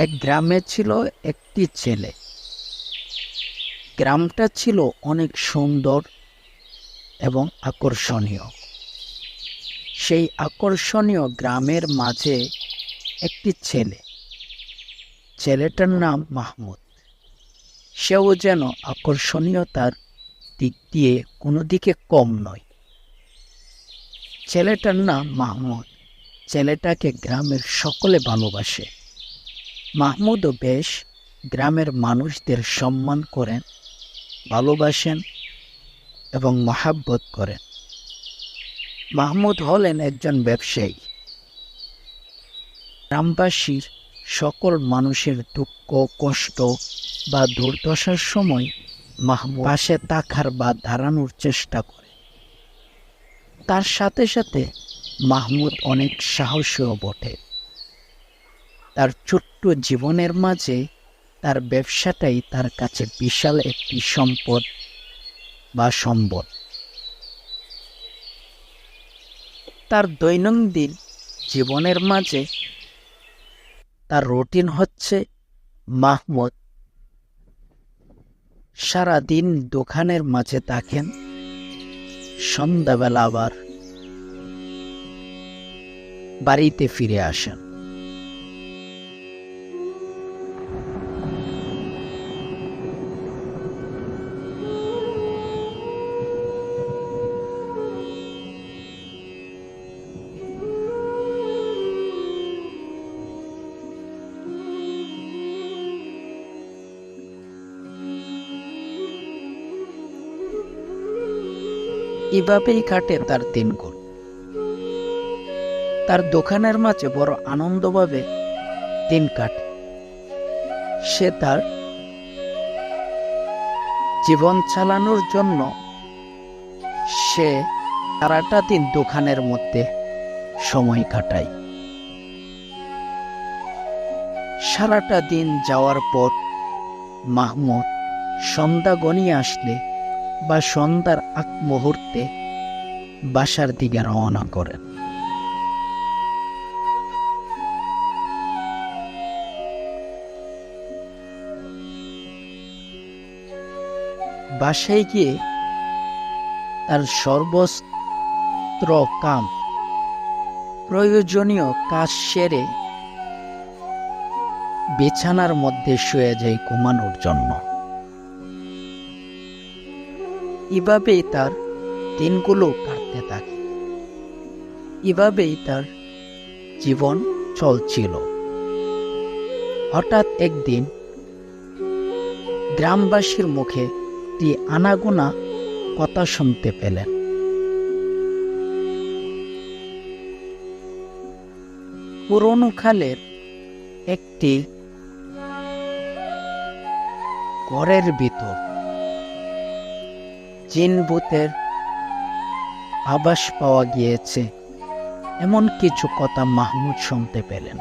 এক গ্রামে ছিল একটি ছেলে। গ্রামটা ছিল অনেক সুন্দর এবং আকর্ষণীয়। সেই আকর্ষণীয় গ্রামের মাঝে একটি ছেলে, ছেলেটার নাম মাহমুদ। সেও যেন আকর্ষণীয়তার দিক দিয়ে কোনো দিকে কম নয়। ছেলেটার নাম মাহমুদ। ছেলেটাকে গ্রামের সকলে ভালোবাসে। মাহমুদও বেশ গ্রামের মানুষদের সম্মান করেন, ভালোবাসেন এবং মহাব্বত করেন। মাহমুদ হলেন একজন ব্যবসায়ী। গ্রামবাসীর সকল মানুষের দুঃখ, কষ্ট বা দুর্দশার সময় মাহমুদ পাশে থাকার বা দাঁড়ানোর চেষ্টা করে। তার সাথে সাথে মাহমুদ অনেক সাহসীও বটে। তার ছোট্ট জীবনের মাঝে তার ব্যবসাটাই তার কাছে বিশাল একটি সম্পদ বা সম্বল। তার দৈনন্দিন জীবনের মাঝে তার রুটিন হচ্ছে মাহমুদ সারাদিন দোকানের মাঝে থাকেন, সন্ধ্যাবেলা আবার বাড়িতে ফিরে আসেন। এভাবেই কাটে তার দিনগুলো। তার দোকানের মাঝে বড় আনন্দভাবে দিন কাটে। সে তার জীবন চালানোর জন্য সে সারাটা দিন দোকানের মধ্যে সময় কাটায়। সারাটা দিন যাওয়ার পর মাহমুদ সন্ধ্যা গনিয়ে আসলে বা সন্ধ্যার আগ মুহূর্তে বাসার দিকে রওনা করেন। বাসায় গিয়ে তার সর্বত্র কাম প্রয়োজনীয় কাজ সেরে বিছানার মধ্যে শুয়ে যায় ঘুমানোর জন্য। এভাবেই তার দিনগুলো কাটতে থাকে। এভাবেই তার জীবন চলছিল। হঠাৎ একদিন গ্রামবাসীর মুখে একটি আনাগোনা কথা শুনতে পেলেন। পুরনো কালের একটি ঘরের ভিতর জিন ভূতের আভাস পাওয়া গিয়েছে, এমন কিছু কথা মাহমুদ শুনতে পেলেন।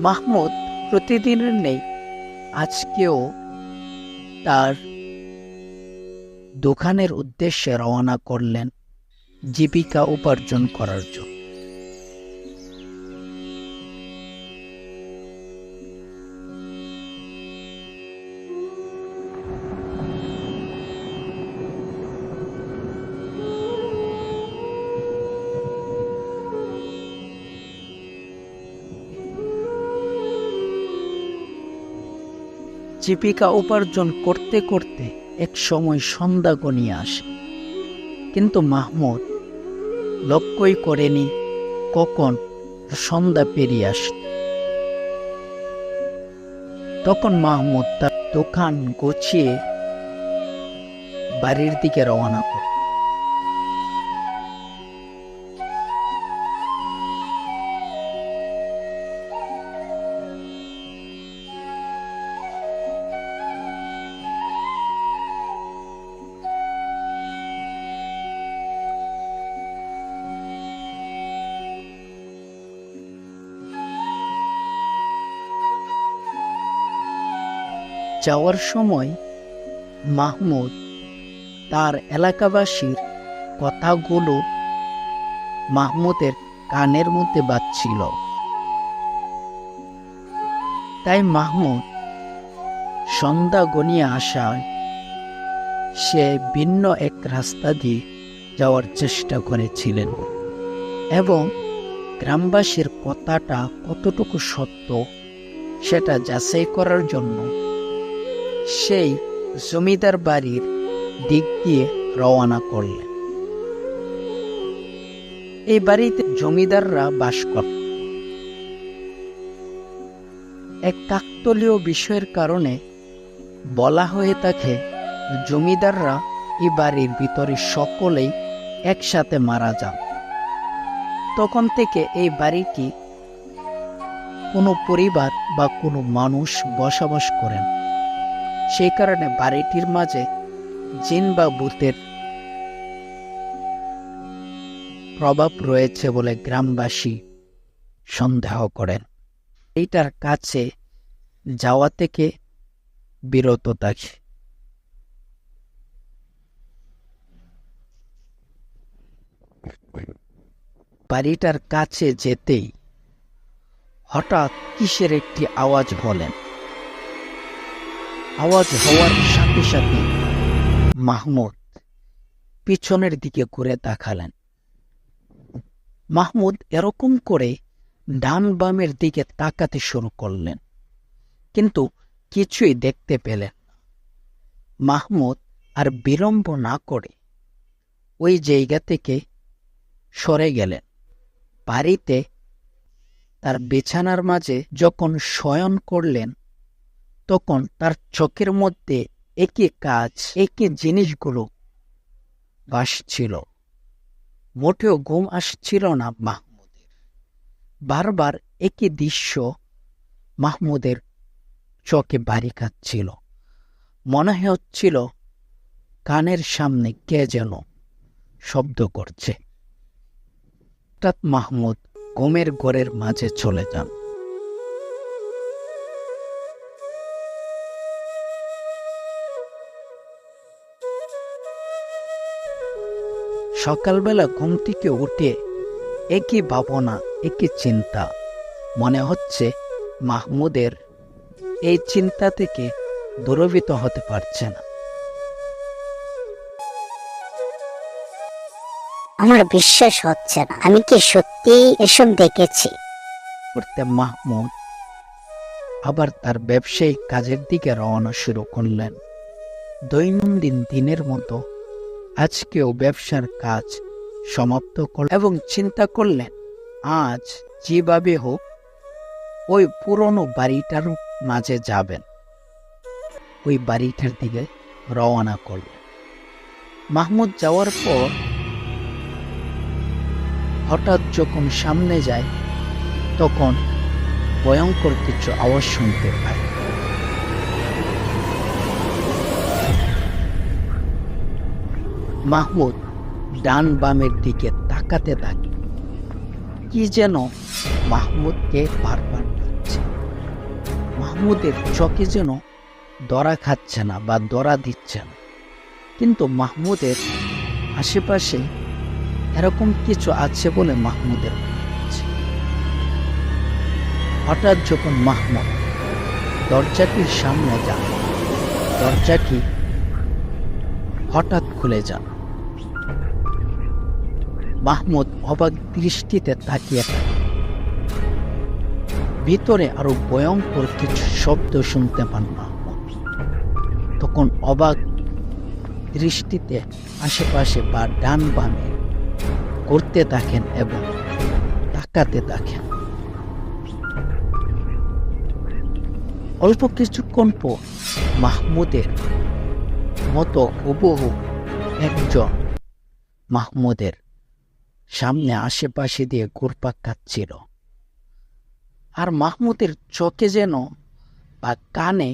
মাহমুদ প্রতিদিনের নেই আজকেও তার দোকানের উদ্দেশ্যে রওনা করলেন জীবিকা উপার্জন করার জন্য। জীবিকা উপার্জন করতে করতে এক সময় সন্ধ্যা গনিয়ে আসে, কিন্তু মাহমুদ লক্ষ্যই করেনি কখন সন্ধ্যা পেরিয়ে আসে। তখন মাহমুদ তার দোকান গুছিয়ে বাড়ির দিকে রওনা করে। যাওয়ার সময় মাহমুদ তার এলাকাবাসীর কথাগুলো মাহমুদের কানের মধ্যে বাজছিল। তাই মাহমুদ সন্ধ্যা গনিয়ে আসায় সে ভিন্ন এক রাস্তা দিয়ে যাওয়ার চেষ্টা করেছিলেন এবং গ্রামবাসীর কথাটা কতটুকু সত্য সেটা যাচাই করার জন্য সেই জমিদার বাড়ির দিক দিয়ে রওনা করলেন। এই বাড়িতে জমিদাররা বাস করত। এক কাকতালীয় বিষয়ের কারণে বলা হয়ে থাকে জমিদাররা এই বাড়ির ভিতরে সকলেই একসাথে মারা যান। তখন থেকে এই বাড়িটি কোনো পরিবার বা কোনো মানুষ বসবাস করেন। সেই কারণে বাড়িটির মাঝে জিন বা ভূতের প্রভাব রয়েছে বলে গ্রামবাসী সন্দেহ করেন। এইটার কাছে যাওয়া থেকে বিরত থাকে। বাড়িটার কাছে যেতেই হঠাৎ কিসের একটি আওয়াজ হলেন। আওয়াজ হওয়ার সাথে সাথে মাহমুদ পিছনের দিকে ঘুরে তাকালেন। মাহমুদ এরকম করে ডান বামের দিকে তাকাতে শুরু করলেন, কিন্তু কিছুই দেখতে পেলেন না। মাহমুদ আর বিলম্ব না করে ওই জায়গা থেকে সরে গেলেন। বাড়িতে তার বিছানার মাঝে যখন শয়ন করলেন তখন তার চোখের মধ্যে একই কাজ, একই জিনিসগুলো ভাসছিল। মোটেও ঘুম আসছিল না মাহমুদের। বারবার একই দৃশ্য মাহমুদের চোখে বাড়ি খাচ্ছিল। মনে হচ্ছিল কানের সামনে কে যেন শব্দ করছে। হঠাৎ মাহমুদ ঘুমের ঘরের মাঝে চলে যান। সকালবেলা ঘুম থেকে উঠে একই ভাবনা, একই চিন্তা। মনে হচ্ছে মাহমুদের এই চিন্তা থেকে দূরভীত হতে পারছে না। আমার বিশ্বাস হচ্ছে না, আমি কি সত্যি এসব দেখেছি? করতে মাহমুদ আবার তার ব্যবসায়িক কাজের দিকে রওনা শুরু করলেন। দৈনন্দিন দিনের মতো আজকেও ব্যবসার কাজ সমাপ্ত করলেন এবং চিন্তা করলেন আজ যেভাবে হোক ওই পুরনো বাড়িটার মাঝে যাবেন। ওই বাড়িটার দিকে রওনা করলেন। মাহমুদ যাওয়ার পর হঠাৎ যখন সামনে যায় তখন ভয়ঙ্কর কিছু আওয়াজ শুনতে পায়। মাহমুদ ডান বামের দিকে তাকাতে থাকে। কি যেন মাহমুদকে বারবার ডাকছে। মাহমুদের চোখে যেন ধরা খাচ্ছে না বা ধরা দিচ্ছে না, কিন্তু মাহমুদের আশেপাশে এরকম কিছু আছে বলে মাহমুদের মনে হচ্ছে। হঠাৎ যখন মাহমুদ দরজাটির সামনে যান, দরজাটি হঠাৎ খুলে যান। মাহমুদ অবাক দৃষ্টিতে তাকিয়ে থাকে। ভিতরে আরো ভয়ঙ্কর কিছু শব্দ শুনতে পান মাহমুদ। তখন অবাক দৃষ্টিতে আশেপাশে বা ডান বামে করতে থাকেন এবং তাকাতে থাকেন। অল্প কিছুক্ষণ পর মাহমুদের মতো হুবহু একজন মাহমুদের সামনে আশেপাশে দিয়ে ঘুরপাক খাচ্ছিল। আর মাহমুদের চোখে যেন বা কানে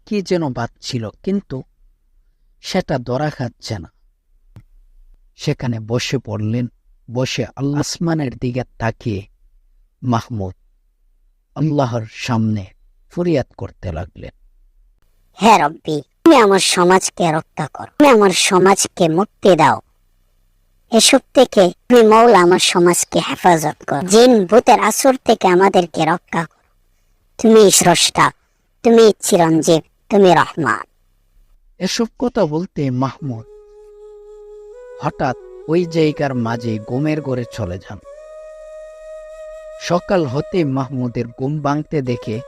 কি যেন বাজছিল, কিন্তু সেটা ধরা খাচ্ছে না। সেখানে বসে পড়লেন। বসে আসমানের দিকে তাকিয়ে মাহমুদ আল্লাহর সামনে ফরিয়াদ করতে লাগলেন, হে রব্বি, তুমি আমার সমাজকে রক্ষা করো, তুমি আমার সমাজকে মুক্তি দাও। এসব থেকে তুমি মৌলা আমার সমাজকে হেফাজত কর, জিন ভূতের আসর থেকে আমাদেরকে রক্ষা কর। তুমি স্রষ্টা, তুমি চিরঞ্জীব, তুমি রহমান। এসব কথা বলতে মাহমুদ হঠাৎ ওই জায়গার মাঝে ঘুমের ঘরে চলে যান। সকাল হতে মাহমুদের ঘুম ভাঙতে দেখে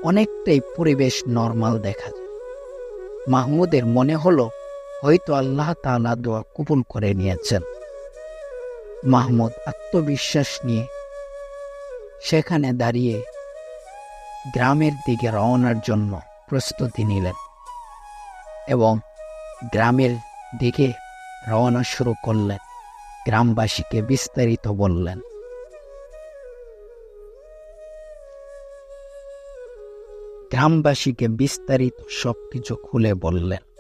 অনেকটাই পরিবেশ নরমাল দেখা যায়। মাহমুদের মনে হলো হয়তো আল্লাহ তাআলা দোয়া কবুল করে নিয়েছেন। মাহমুদ আত্মবিশ্বাস নিয়ে সেখানে দাঁড়িয়ে গ্রামের দিকে রওনার জন্য প্রস্তুতি নিলেন এবং গ্রামের দিকে রওনা শুরু করলেন। গ্রামবাসীকে বিস্তারিত বললেন। গ্রামবাসীকে বিস্তারিত সবকিছু খুলে বললেন।